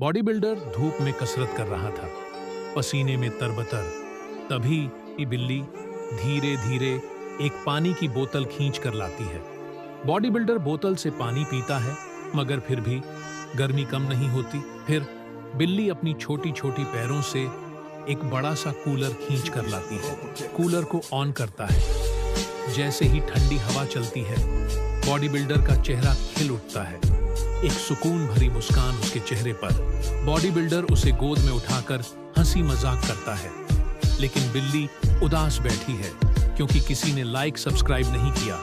Body builder धूप में कसरत कर रहा था, पसीने में तरबतर। तभी ये बिल्ली धीरे धीरे एक पानी की बोतल खींच कर लाती है। बॉडी बिल्डर बोतल से पानी पीता है, मगर फिर भी गर्मी कम नहीं होती। फिर बिल्ली अपनी छोटी छोटी पैरों से एक बड़ा सा कूलर खींच कर लाती है। कूलर को ऑन करता है। जैसे ही ठंडी हवा चलती है, बॉडी बिल्डर का चेहरा खिल उठता है। एक सुकून भरी मुस्कान उसके चेहरे पर। बॉडी बिल्डर उसे गोद में उठाकर हंसी मजाक करता है, लेकिन बिल्ली उदास बैठी है क्योंकि किसी ने लाइक सब्सक्राइब नहीं किया।